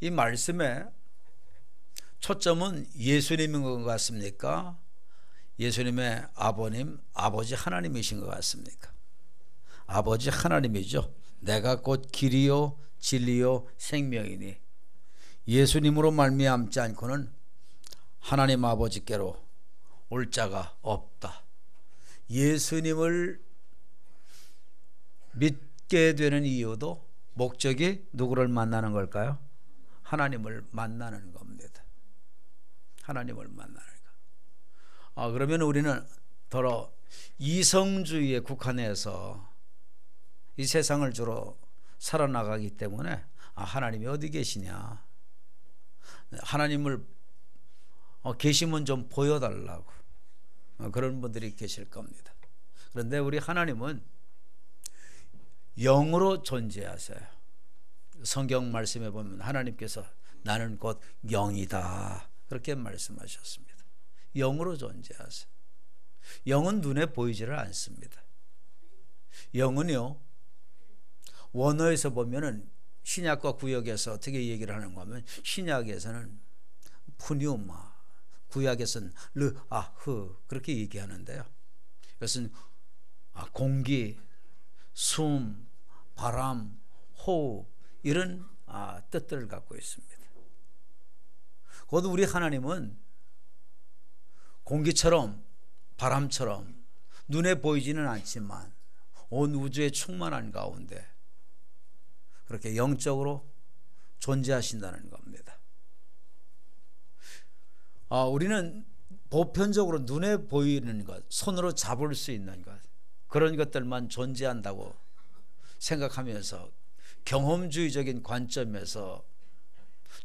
이 말씀의 초점은 예수님인 것 같습니까? 예수님의 아버님, 아버지 하나님이신 것 같습니까? 아버지 하나님이죠. 내가 곧 길이요 진리요 생명이니 예수님으로 말미암지 않고는 하나님 아버지께로 올 자가 없다. 예수님을 믿게 되는 이유도 목적이 누구를 만나는 걸까요? 하나님을 만나는 겁니다. 하나님을 만나는 거. 그러면 우리는 더러 이성주의에 국한해서 이 세상을 주로 살아나가기 때문에 하나님이 어디 계시냐, 하나님을 계시면 좀 보여달라고 그런 분들이 계실 겁니다. 그런데 우리 하나님은 영으로 존재하세요. 성경 말씀에 보면 하나님께서 나는 곧 영이다 그렇게 말씀하셨습니다. 영으로 존재하세요. 영은 눈에 보이지를 않습니다. 영은요, 원어에서 보면은 신약과 구약에서 어떻게 얘기를 하는가 하면, 신약에서는 푸뉴마, 구약에서는 르아흐 그렇게 얘기하는데요. 이것은 공기, 숨, 바람, 호흡 이런 뜻들을 갖고 있습니다. 곧 우리 하나님은 공기처럼 바람처럼 눈에 보이지는 않지만 온 우주에 충만한 가운데 그렇게 영적으로 존재하신다는 겁니다. 우리는 보편적으로 눈에 보이는 것, 손으로 잡을 수 있는 것, 그런 것들만 존재한다고 생각하면서 경험주의적인 관점에서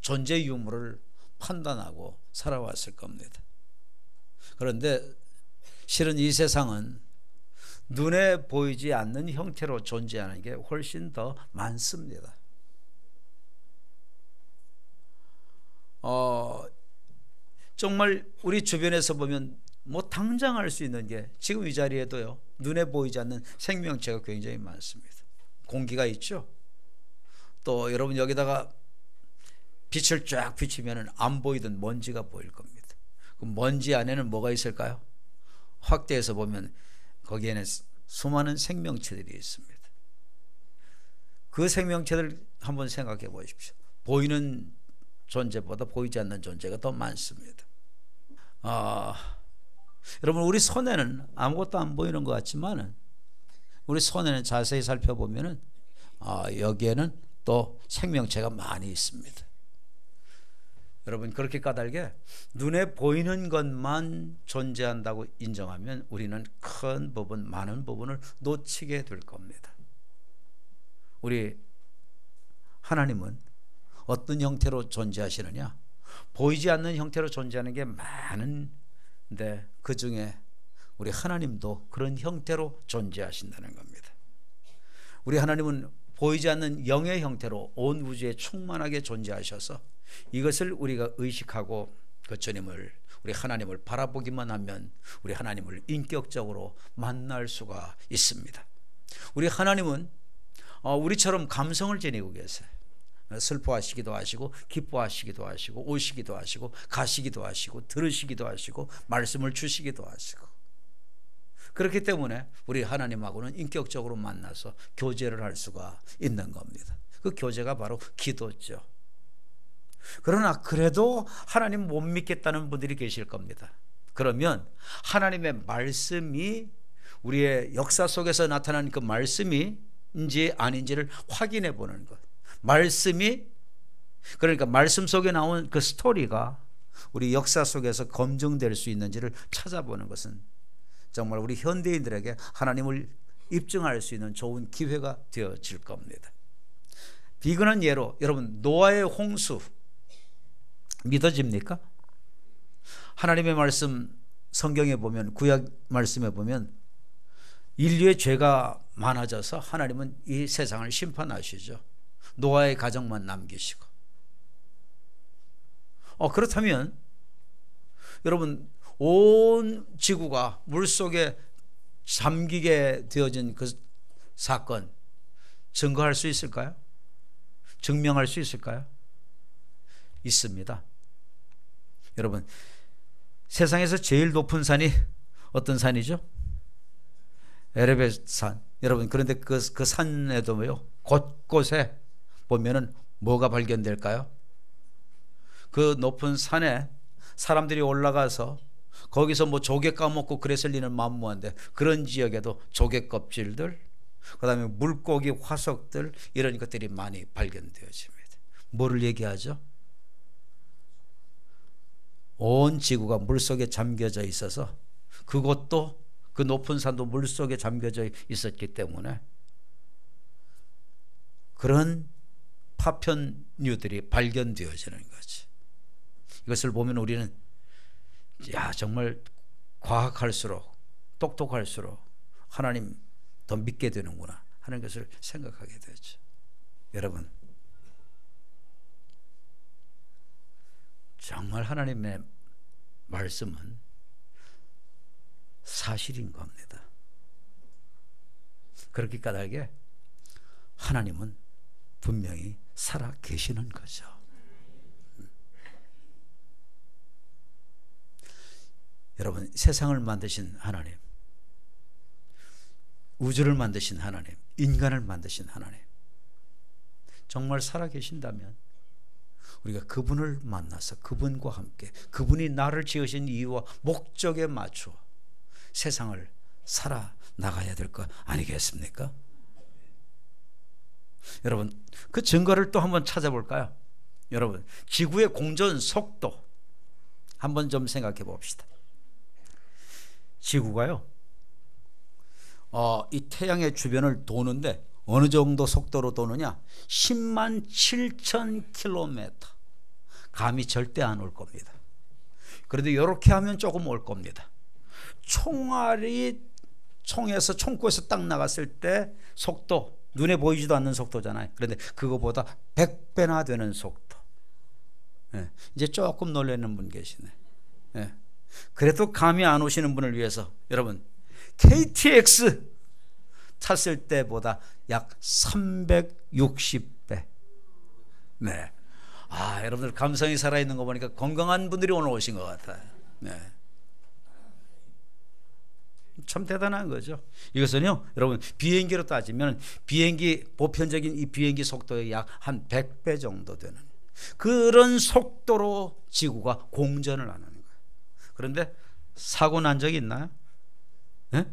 존재 유무를 판단하고 살아왔을 겁니다. 그런데 실은 이 세상은 눈에 보이지 않는 형태로 존재하는 게 훨씬 더 많습니다. 정말 우리 주변에서 보면 당장 알 수 있는 게 지금 이 자리에도요, 눈에 보이지 않는 생명체가 굉장히 많습니다. 공기가 있죠. 또 여러분 여기다가 빛을 쫙 비치면 안 보이던 먼지가 보일 겁니다. 그 먼지 안에는 뭐가 있을까요? 확대해서 보면 거기에는 수많은 생명체들이 있습니다. 그 생명체들 한번 생각해 보십시오. 보이는 존재보다 보이지 않는 존재가 더 많습니다. 여러분 우리 손에는 아무것도 안 보이는 것 같지만 우리 손에는 자세히 살펴보면 여기에는 또 생명체가 많이 있습니다. 여러분 그렇게 까닭에 눈에 보이는 것만 존재한다고 인정하면 우리는 큰 부분, 많은 부분을 놓치게 될 겁니다. 우리 하나님은 어떤 형태로 존재하시느냐? 보이지 않는 형태로 존재하는 게 많은데 그 중에 우리 하나님도 그런 형태로 존재하신다는 겁니다. 우리 하나님은 보이지 않는 영의 형태로 온 우주에 충만하게 존재하셔서 이것을 우리가 의식하고 그 주님을, 우리 하나님을 바라보기만 하면 우리 하나님을 인격적으로 만날 수가 있습니다. 우리 하나님은 우리처럼 감성을 지니고 계세요. 슬퍼하시기도 하시고 기뻐하시기도 하시고 오시기도 하시고 가시기도 하시고 들으시기도 하시고 말씀을 주시기도 하시고, 그렇기 때문에 우리 하나님하고는 인격적으로 만나서 교제를 할 수가 있는 겁니다. 그 교제가 바로 기도죠. 그러나 그래도 하나님 못 믿겠다는 분들이 계실 겁니다. 그러면 하나님의 말씀이 우리의 역사 속에서 나타난 그 말씀인지 아닌지를 확인해 보는 것. 말씀이, 그러니까 말씀 속에 나온 그 스토리가 우리 역사 속에서 검증될 수 있는지를 찾아보는 것은 정말 우리 현대인들에게 하나님을 입증할 수 있는 좋은 기회가 되어질 겁니다. 비근한 예로 여러분 노아의 홍수 믿어집니까? 하나님의 말씀 성경에 보면, 구약 말씀에 보면 인류의 죄가 많아져서 하나님은 이 세상을 심판하시죠. 노아의 가정만 남기시고. 그렇다면 여러분 온 지구가 물속에 잠기게 되어진 그 사건 증거할 수 있을까요? 증명할 수 있을까요? 있습니다. 여러분, 세상에서 제일 높은 산이 어떤 산이죠? 에베레스트 산. 여러분, 그런데 그 산에도요, 곳곳에 보면은 뭐가 발견될까요? 그 높은 산에 사람들이 올라가서 거기서 뭐 조개 까먹고 그랬을 리는 만무한데, 그런 지역에도 조개 껍질들, 그 다음에 물고기 화석들, 이런 것들이 많이 발견되어집니다. 뭐를 얘기하죠? 온 지구가 물속에 잠겨져 있어서, 그것도, 그 높은 산도 물속에 잠겨져 있었기 때문에 그런 파편류들이 발견되어지는 거지. 이것을 보면 우리는 야, 정말 과학할수록, 똑똑할수록 하나님 더 믿게 되는구나 하는 것을 생각하게 되죠. 여러분, 정말 하나님의 말씀은 사실인 겁니다. 그렇게 까닭에 하나님은 분명히 살아 계시는 거죠. 여러분, 세상을 만드신 하나님, 우주를 만드신 하나님, 인간을 만드신 하나님, 정말 살아 계신다면 우리가 그분을 만나서 그분과 함께, 그분이 나를 지으신 이유와 목적에 맞추어 세상을 살아나가야 될 것 아니겠습니까? 여러분, 그 증거를 또 한번 찾아볼까요? 여러분, 지구의 공전 속도 한번 좀 생각해 봅시다. 지구가요, 이 태양의 주변을 도는데 어느 정도 속도로 도느냐? 10만 7천 킬로미터. 감이 절대 안 올 겁니다. 그래도 이렇게 하면 조금 올 겁니다. 총알이 총구에서 딱 나갔을 때 속도, 눈에 보이지도 않는 속도잖아요. 그런데 그거보다 100배나 되는 속도. 예, 이제 조금 놀라는 분 계시네. 예, 그래도 감이 안 오시는 분을 위해서 여러분, KTX 탔을 때보다 약 360배. 네. 여러분들 감성이 살아있는 거 보니까 건강한 분들이 오늘 오신 것 같아요. 네. 참 대단한 거죠. 이것은요, 여러분, 비행기로 따지면 보편적인 이 비행기 속도의 약 한 100배 정도 되는 그런 속도로 지구가 공전을 하는 거예요. 그런데 사고 난 적이 있나요? 네?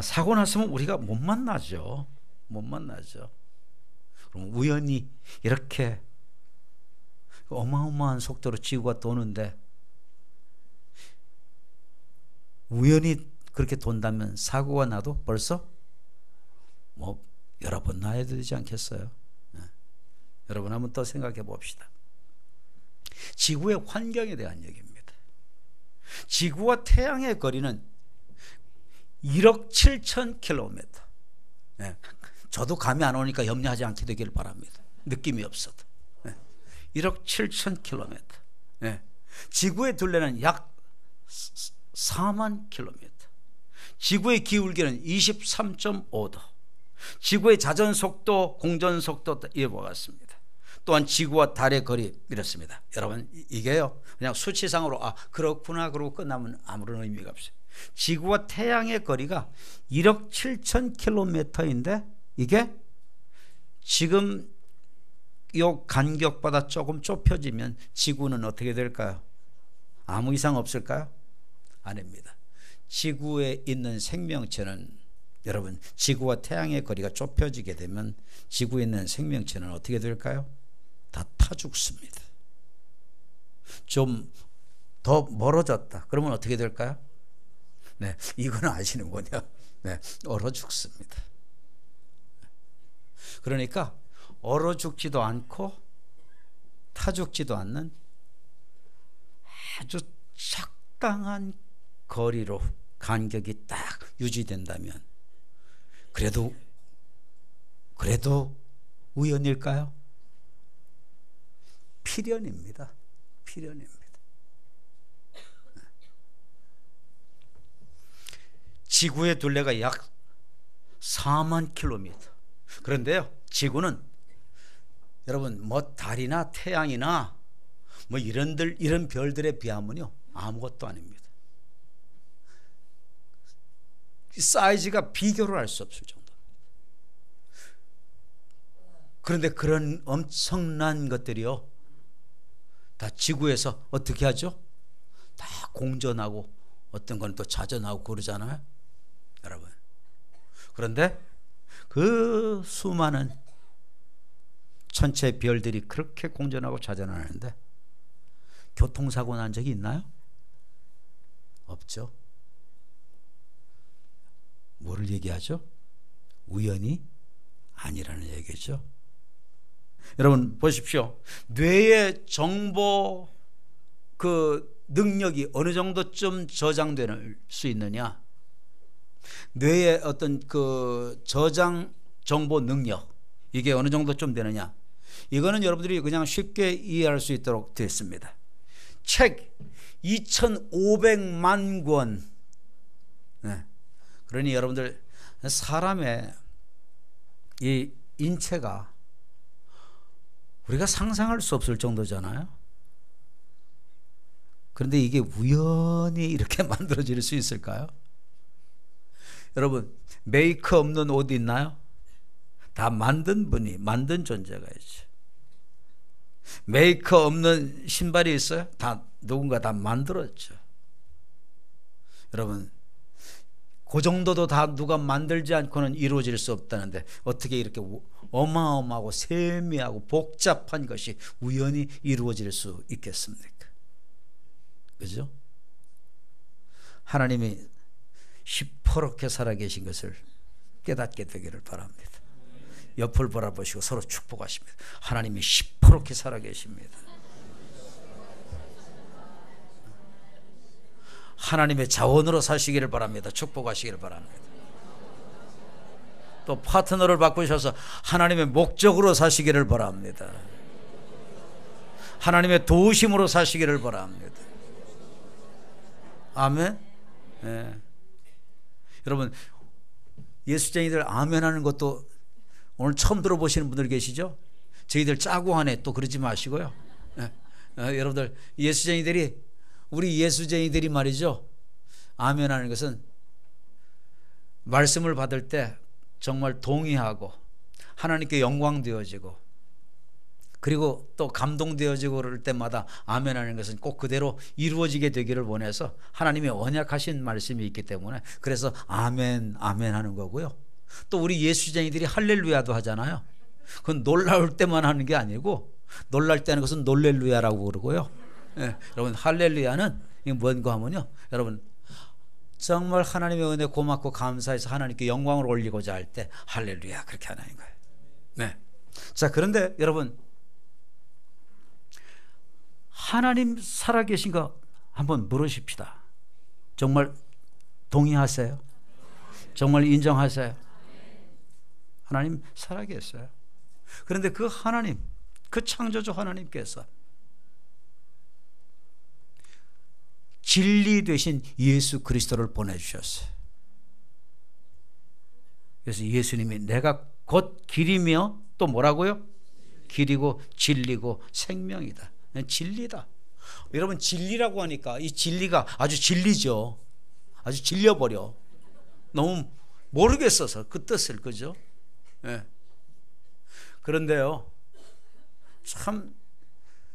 사고 났으면 우리가 못 만나죠. 못 만나죠. 그럼 우연히 이렇게 어마어마한 속도로 지구가 도는데 우연히 그렇게 돈다면 사고가 나도 벌써 뭐 여러 번 나야 되지 않겠어요? 네. 여러분, 한번 더 생각해 봅시다. 지구의 환경에 대한 얘기입니다. 지구와 태양의 거리는 1억 7천 킬로미터. 네. 저도 감이 안 오니까 염려하지 않게 되기를 바랍니다. 느낌이 없어도. 네. 1억 7천 킬로미터. 네. 지구의 둘레는 약 4만 킬로미터. 지구의 기울기는 23.5도. 지구의 자전속도, 공전속도 이와 같습니다. 또한 지구와 달의 거리 이렇습니다. 여러분, 이게요, 그냥 수치상으로 그렇구나 그러고 끝나면 아무런 의미가 없어요. 지구와 태양의 거리가 1억 7천 킬로미터인데 이게 지금 이 간격보다 조금 좁혀지면 지구는 어떻게 될까요? 아무 이상 없을까요? 아닙니다. 지구에 있는 생명체는, 여러분, 지구와 태양의 거리가 좁혀지게 되면 지구에 있는 생명체는 어떻게 될까요? 다 타 죽습니다. 좀 더 멀어졌다 그러면 어떻게 될까요? 네, 이거는 아시는군요. 네, 얼어 죽습니다. 그러니까 얼어 죽지도 않고 타 죽지도 않는 아주 적당한 거리로 간격이 딱 유지된다면 그래도 우연일까요? 필연입니다. 필연입니다. 지구의 둘레가 약 4만 킬로미터. 그런데요, 지구는 여러분, 뭐 달이나 태양이나 뭐 이런 별들에 비하면요 아무것도 아닙니다. 사이즈가 비교를 할 수 없을 정도. 그런데 그런 엄청난 것들이요 다 지구에서 어떻게 하죠? 다 공전하고 어떤 건 또 자전하고 그러잖아요, 여러분. 그런데 그 수많은 천체 별들이 그렇게 공전하고 자전하는데 교통사고 난 적이 있나요? 없죠. 뭐를 얘기하죠? 우연이 아니라는 얘기죠. 여러분 보십시오. 뇌의 정보 그 능력이 어느 정도쯤 저장될 수 있느냐? 뇌의 어떤 그 저장 정보 능력 이게 어느 정도쯤 되느냐? 이거는 여러분들이 그냥 쉽게 이해할 수 있도록 됐습니다. 책 2,500만 권. 네. 그러니 여러분들 사람의 이 인체가 우리가 상상할 수 없을 정도잖아요. 그런데 이게 우연히 이렇게 만들어질 수 있을까요? 여러분 메이크 없는 옷 있나요? 다 만든 분이 만든 존재가 있죠. 메이크 없는 신발이 있어요? 다 누군가 다 만들었죠. 여러분 그 정도도 다 누가 만들지 않고는 이루어질 수 없다는데 어떻게 이렇게 어마어마하고 세미하고 복잡한 것이 우연히 이루어질 수 있겠습니까? 그죠? 하나님이 시퍼렇게 살아계신 것을 깨닫게 되기를 바랍니다. 옆을 바라보시고 서로 축복하십니다. 하나님이 시퍼렇게 살아계십니다. 하나님의 자원으로 사시기를 바랍니다. 축복하시기를 바랍니다. 또 파트너를 바꾸셔서 하나님의 목적으로 사시기를 바랍니다. 하나님의 도우심으로 사시기를 바랍니다. 아멘. 네. 여러분 예수쟁이들 아멘 하는 것도 오늘 처음 들어보시는 분들 계시죠? 저희들 짜고 하네 또 그러지 마시고요. 네. 여러분들 예수쟁이들이 우리 예수쟁이들이 말이죠. 아멘 하는 것은 말씀을 받을 때 정말 동의하고 하나님께 영광 되어지고 그리고 또 감동되어지고 그럴 때마다 아멘 하는 것은 꼭 그대로 이루어지게 되기를 원해서 하나님의 언약하신 말씀이 있기 때문에 그래서 아멘 아멘 하는 거고요. 또 우리 예수쟁이들이 할렐루야도 하잖아요. 그건 놀라울 때만 하는 게 아니고 놀랄 때 하는 것은 놀렐루야라고 그러고요. 예, 여러분 할렐루야는 뭔가 하면요, 여러분 정말 하나님의 은혜 고맙고 감사해서 하나님께 영광을 올리고자 할 때 할렐루야 그렇게 하는 거예요. 네. 자 그런데 여러분 하나님 살아계신 거 한번 물으십시다. 정말 동의하세요? 정말 인정하세요? 하나님 살아계셔요. 그런데 그 하나님, 그 창조주 하나님께서 진리 되신 예수 그리스도를 보내주셨어요. 그래서 예수님이 내가 곧 길이며 또 뭐라고요? 길이고 진리고 생명이다. 진리다. 여러분 진리라고 하니까 이 진리가 아주 진리죠. 아주 질려버려. 너무 모르겠어서 그 뜻을. 그죠? 네. 그런데요 참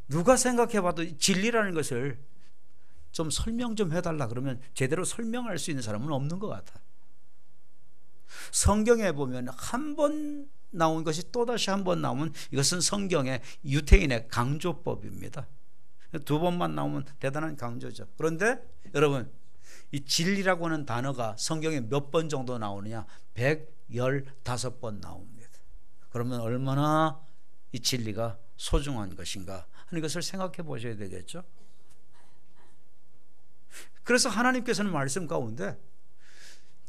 누가 생각해봐도 진리라는 것을 좀 설명 좀 해달라 그러면 제대로 설명할 수 있는 사람은 없는 것 같아. 성경에 보면 한 번 나온 것이 또다시 한 번 나오면 이것은 성경의 유태인의 강조법입니다. 두 번만 나오면 대단한 강조죠. 그런데 여러분 이 진리라고 하는 단어가 성경에 몇 번 정도 나오느냐? 115번 나옵니다. 그러면 얼마나 이 진리가 소중한 것인가 하는 것을 생각해 보셔야 되겠죠. 그래서 하나님께서는 말씀 가운데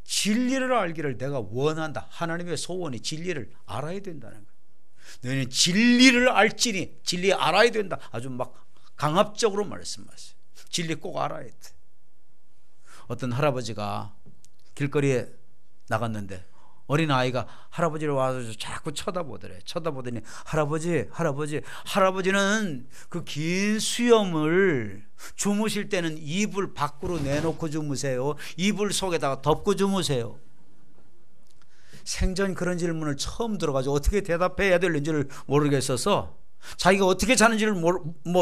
진리를 알기를 내가 원한다. 하나님의 소원이 진리를 알아야 된다는 거예요. 너희는 진리를 알지니 진리 알아야 된다. 아주 막 강압적으로 말씀하세요. 진리 꼭 알아야 돼. 어떤 할아버지가 길거리에 나갔는데 어린아이가 할아버지를 와서 자꾸 쳐다보더래. 쳐다보더니 할아버지는 그 긴 수염을 주무실 때는 이불 밖으로 내놓고 주무세요? 이불 속에다가 덮고 주무세요? 생전 그런 질문을 처음 들어가지고 어떻게 대답해야 될지를 모르겠어서 자기가 어떻게 자는지를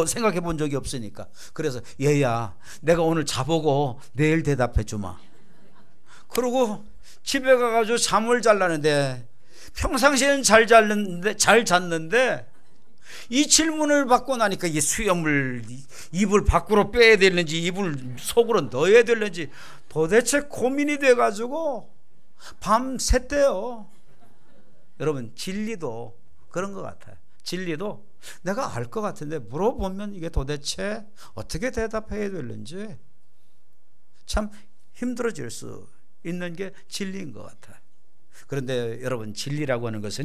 생각해 본 적이 없으니까, 그래서 얘야 내가 오늘 자보고 내일 대답해 주마. 그러고 집에 가가지고 잠을 잘라는데 평상시에는 잘 잤는데 이 질문을 받고 나니까 이 수염을 이불 밖으로 빼야 되는지 이불 속으로 넣어야 되는지 도대체 고민이 돼가지고 밤샜대요. 여러분, 진리도 그런 것 같아요. 진리도 내가 알 것 같은데 물어보면 이게 도대체 어떻게 대답해야 되는지 참 힘들어질 수 있는 게 진리인 것 같아요. 그런데 여러분, 진리라고 하는 것은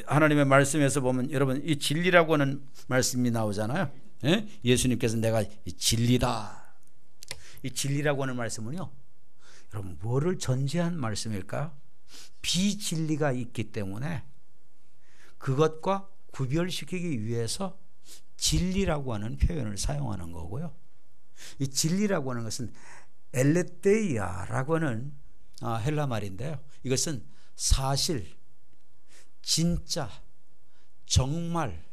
하나님의 말씀에서 보면 여러분, 이 진리라고 하는 말씀이 나오잖아요. 예? 예수님께서 내가 진리다. 이 진리라고 하는 말씀은요, 여러분, 뭐를 전제한 말씀일까요? 비진리가 있기 때문에 그것과 구별시키기 위해서 진리라고 하는 표현을 사용하는 거고요. 이 진리라고 하는 것은 엘레테이아라고 하는 헬라 말인데요, 이것은 사실, 진짜, 정말,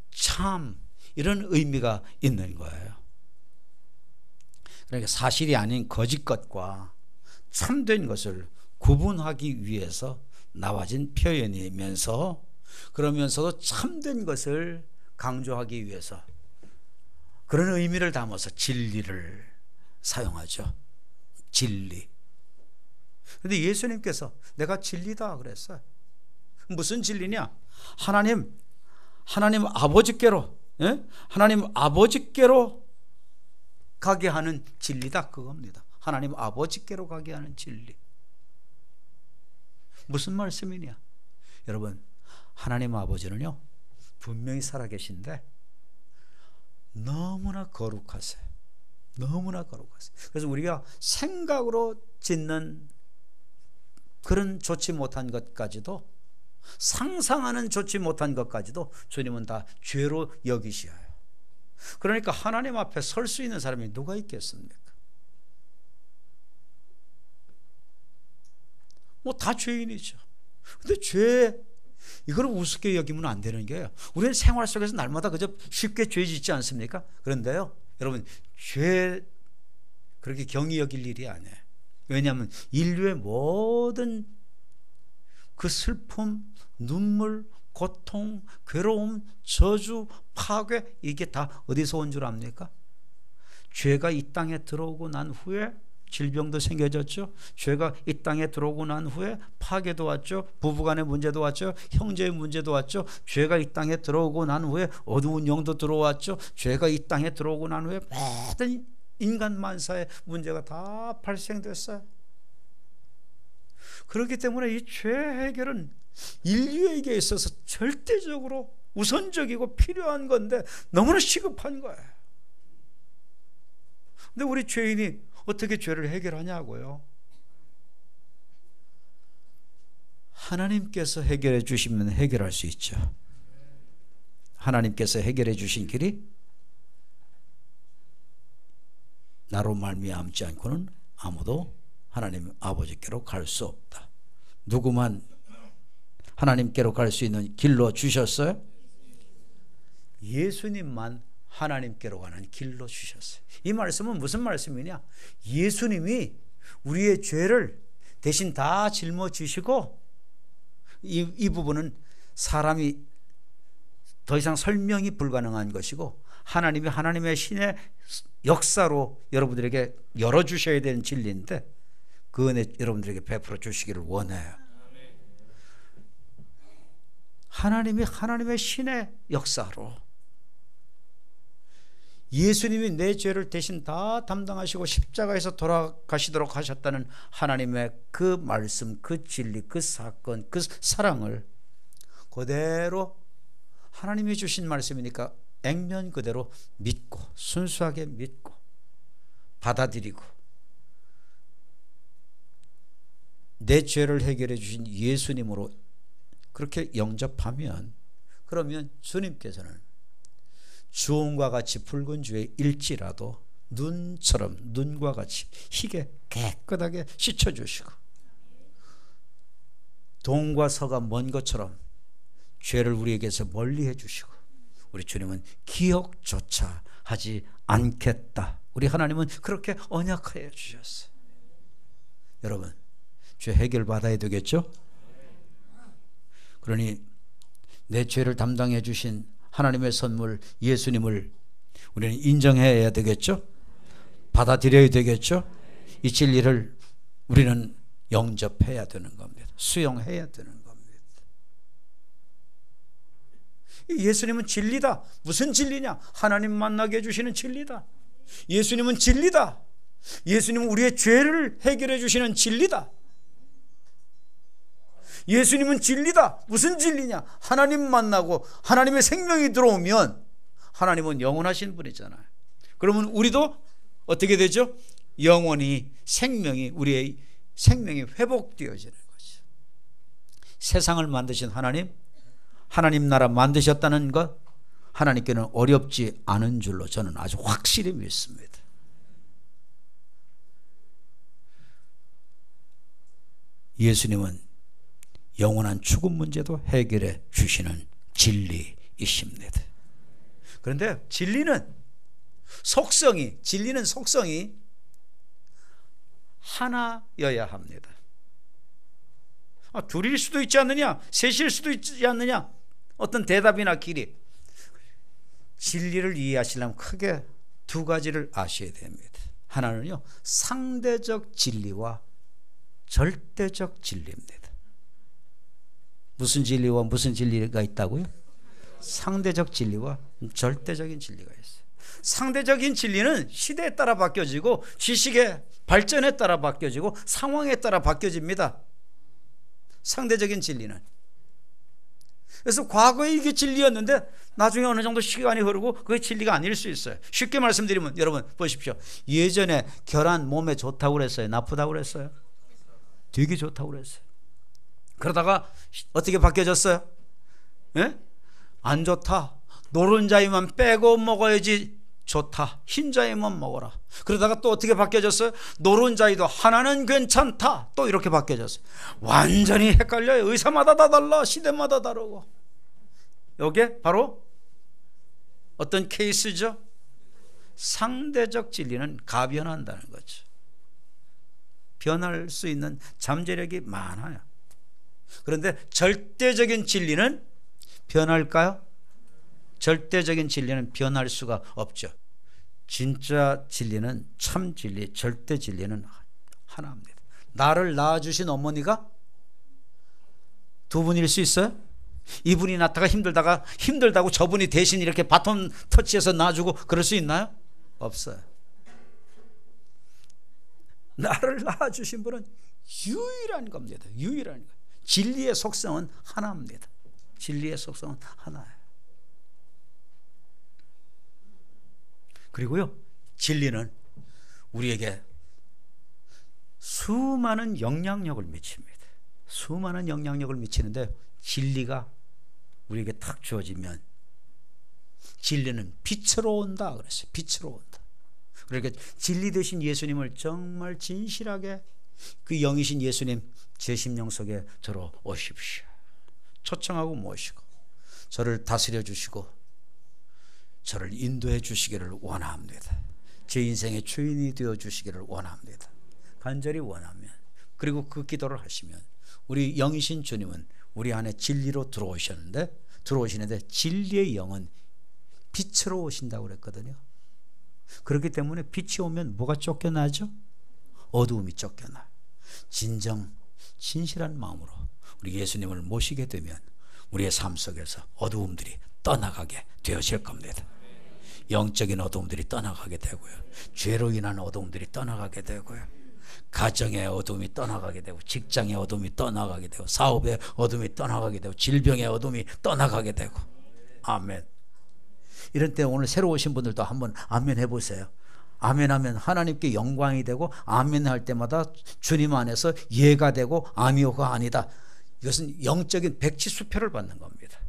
참, 이런 의미가 있는 거예요. 그러니까 사실이 아닌 거짓 것과 참된 것을 구분하기 위해서 나와진 표현이면서, 그러면서도 참된 것을 강조하기 위해서 그런 의미를 담아서 진리를 사용하죠. 진리. 그런데 예수님께서 내가 진리다 그랬어요. 무슨 진리냐? 하나님 아버지께로, 하나님 아버지께로 가게 하는 진리다, 그겁니다. 하나님 아버지께로 가게 하는 진리. 무슨 말씀이냐? 여러분, 하나님 아버지는요, 분명히 살아계신데 너무나 거룩하세요. 너무나 거룩하세요. 그래서 우리가 생각으로 짓는 그런 좋지 못한 것까지도, 상상하는 좋지 못한 것까지도 주님은 다 죄로 여기셔요. 그러니까 하나님 앞에 설 수 있는 사람이 누가 있겠습니까? 다 죄인이죠. 근데 이걸 우습게 여기면 안 되는 게요, 우리는 생활 속에서 날마다 그저 쉽게 죄 짓지 않습니까? 그런데요, 여러분, 죄 그렇게 경히 여길 일이 아니에요. 왜냐하면 인류의 모든 그 슬픔, 눈물, 고통, 괴로움, 저주, 파괴, 이게 다 어디서 온 줄 압니까? 죄가 이 땅에 들어오고 난 후에 질병도 생겨졌죠. 죄가 이 땅에 들어오고 난 후에 파괴도 왔죠. 부부간의 문제도 왔죠. 형제의 문제도 왔죠. 죄가 이 땅에 들어오고 난 후에 어두운 영도 들어왔죠. 죄가 이 땅에 들어오고 난 후에 모든 인간 만사의 문제가 다 발생됐어요. 그렇기 때문에 이 죄 해결은 인류에게 있어서 절대적으로 우선적이고 필요한 건데 너무나 시급한 거예요. 근데 우리 죄인이 어떻게 죄를 해결하냐고요? 하나님께서 해결해 주시면 해결할 수 있죠. 하나님께서 해결해 주신 길이 나로 말미암지 않고는 아무도 하나님 아버지께로 갈 수 없다. 누구만 하나님께로 갈 수 있는 길로 주셨어요? 예수님만 하나님께로 가는 길로 주셨어요. 이 말씀은 무슨 말씀이냐? 예수님이 우리의 죄를 대신 다 짊어지시고, 이 부분은 사람이 더 이상 설명이 불가능한 것이고 하나님이 하나님의 신의 역사로 여러분들에게 열어주셔야 되는 진리인데, 그 은혜 여러분들에게 베풀어 주시기를 원해요. 하나님이 하나님의 신의 역사로, 예수님이 내 죄를 대신 다 담당하시고 십자가에서 돌아가시도록 하셨다는 하나님의 그 말씀, 그 진리, 그 사건, 그 사랑을 그대로 하나님이 주신 말씀이니까 액면 그대로 믿고 순수하게 믿고 받아들이고 내 죄를 해결해 주신 예수님으로 그렇게 영접하면, 그러면 주님께서는 주홍과 같이 붉은 주에 일지라도 눈처럼, 눈과 같이 희게 깨끗하게 씻어주시고, 동과 서가 먼 것처럼 죄를 우리에게서 멀리 해주시고, 우리 주님은 기억조차 하지 않겠다. 우리 하나님은 그렇게 언약하여 주셨어요. 여러분, 죄 해결 받아야 되겠죠? 그러니 내 죄를 담당해 주신 하나님의 선물 예수님을 우리는 인정해야 되겠죠? 받아들여야 되겠죠? 이 진리를 우리는 영접해야 되는 겁니다. 수용해야 되는 겁니다. 예수님은 진리다. 무슨 진리냐? 하나님 만나게 해주시는 진리다. 예수님은 진리다. 예수님은 우리의 죄를 해결해 주시는 진리다. 예수님은 진리다. 무슨 진리냐? 하나님 만나고 하나님의 생명이 들어오면, 하나님은 영원하신 분이잖아요. 그러면 우리도 어떻게 되죠? 영원히 생명이, 우리의 생명이 회복되어지는 거죠. 세상을 만드신 하나님, 하나님 나라 만드셨다는 것, 하나님께는 어렵지 않은 줄로 저는 아주 확실히 믿습니다. 예수님은 영원한 죽음 문제도 해결해 주시는 진리이십니다. 그런데 진리는 속성이 하나여야 합니다. 둘일 수도 있지 않느냐, 셋일 수도 있지 않느냐, 어떤 대답이나 길이. 진리를 이해하시려면 크게 두 가지를 아셔야 됩니다. 하나는요, 상대적 진리와 절대적 진리입니다. 무슨 진리와 무슨 진리가 있다고요? 상대적 진리와 절대적인 진리가 있어요. 상대적인 진리는 시대에 따라 바뀌어지고, 지식의 발전에 따라 바뀌어지고, 상황에 따라 바뀌어집니다. 상대적인 진리는. 그래서 과거에 이게 진리였는데 나중에 어느 정도 시간이 흐르고 그게 진리가 아닐 수 있어요. 쉽게 말씀드리면, 여러분 보십시오. 예전에 계란 몸에 좋다고 그랬어요? 나쁘다고 그랬어요? 되게 좋다고 그랬어요. 그러다가 어떻게 바뀌어졌어요? 예? 안 좋다. 노른자이만 빼고 먹어야지 좋다. 흰자이만 먹어라. 그러다가 또 어떻게 바뀌어졌어요? 노른자이도 하나는 괜찮다. 또 이렇게 바뀌어졌어요. 완전히 헷갈려요. 의사마다 다 달라. 시대마다 다르고. 이게 바로 어떤 케이스죠? 상대적 진리는 가변한다는 거죠. 변할 수 있는 잠재력이 많아요. 그런데 절대적인 진리는 변할까요? 절대적인 진리는 변할 수가 없죠. 진짜 진리는, 참 진리, 절대 진리는 하나입니다. 나를 낳아주신 어머니가 두 분일 수 있어요? 이분이 낳다가 힘들다고 저분이 대신 이렇게 바톤 터치해서 놔주고 그럴 수 있나요? 없어요. 나를 낳아주신 분은 유일한 겁니다. 유일한 거예요. 진리의 속성은 하나입니다. 진리의 속성은 하나예요. 그리고요, 진리는 우리에게 수많은 영향력을 미칩니다. 수많은 영향력을 미치는데, 진리가 우리에게 탁 주어지면, 진리는 빛으로 온다 그랬어요. 빛으로 온다. 그러니까 진리 되신 예수님을 정말 진실하게, 그 영이신 예수님 제 심령 속에 들어오십시오. 초청하고 모시고 저를 다스려 주시고 저를 인도해 주시기를 원합니다. 제 인생의 주인이 되어 주시기를 원합니다. 간절히 원하면, 그리고 그 기도를 하시면, 우리 영이신 주님은 우리 안에 진리로 들어오시는데 진리의 영은 빛으로 오신다고 그랬거든요. 그렇기 때문에 빛이 오면 뭐가 쫓겨나죠? 어두움이 쫓겨나. 진실한 마음으로 우리 예수님을 모시게 되면 우리의 삶 속에서 어두움들이 떠나가게 되어질 겁니다. 영적인 어두움들이 떠나가게 되고요, 죄로 인한 어두움들이 떠나가게 되고요, 가정의 어둠이 떠나가게 되고, 직장의 어둠이 떠나가게 되고, 사업의 어둠이 떠나가게 되고, 질병의 어둠이 떠나가게 되고. 아멘. 이런 때 오늘 새로 오신 분들도 한번 아멘 해보세요. 아멘하면 하나님께 영광이 되고 아멘 할 때마다 주님 안에서 예가 되고 아미오가 아니다. 이것은 영적인 백지수표를 받는 겁니다.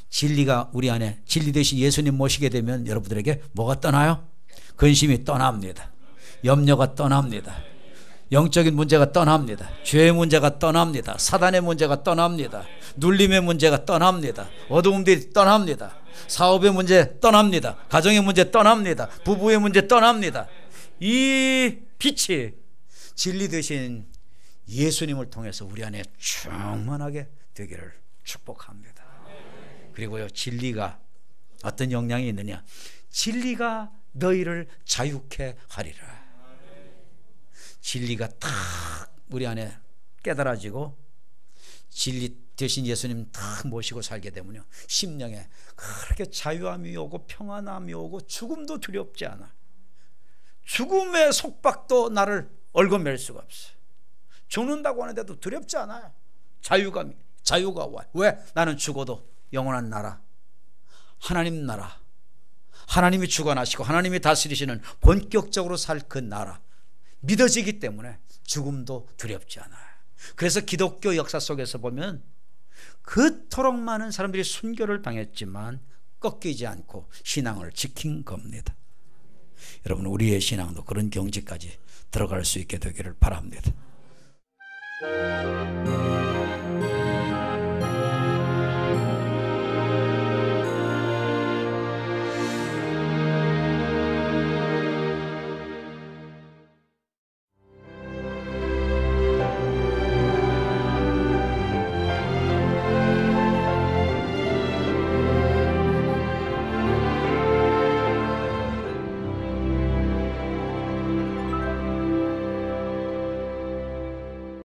진리가 우리 안에 진리 되신 예수님 모시게 되면 여러분들에게 뭐가 떠나요? 근심이 떠납니다. 염려가 떠납니다. 영적인 문제가 떠납니다. 죄의 문제가 떠납니다. 사단의 문제가 떠납니다. 눌림의 문제가 떠납니다. 어두움들이 떠납니다. 사업의 문제 떠납니다. 가정의 문제 떠납니다. 부부의 문제 떠납니다. 이 빛이 진리 되신 예수님을 통해서 우리 안에 충만하게 되기를 축복합니다. 그리고요, 진리가 어떤 영향이 있느냐? 진리가 너희를 자유케 하리라. 진리가 딱 우리 안에 깨달아지고 진리 되신 예수님 딱 모시고 살게 되면요, 심령에 그렇게 자유함이 오고 평안함이 오고 죽음도 두렵지 않아. 죽음의 속박도 나를 얽어맬 수가 없어. 죽는다고 하는데도 두렵지 않아요. 자유가 와. 왜? 나는 죽어도 영원한 나라, 하나님 나라, 하나님이 주관하시고 하나님이 다스리시는 본격적으로 살 그 나라 믿어지기 때문에 죽음도 두렵지 않아요. 그래서 기독교 역사 속에서 보면 그토록 많은 사람들이 순교를 당했지만 꺾이지 않고 신앙을 지킨 겁니다. 여러분, 우리의 신앙도 그런 경지까지 들어갈 수 있게 되기를 바랍니다.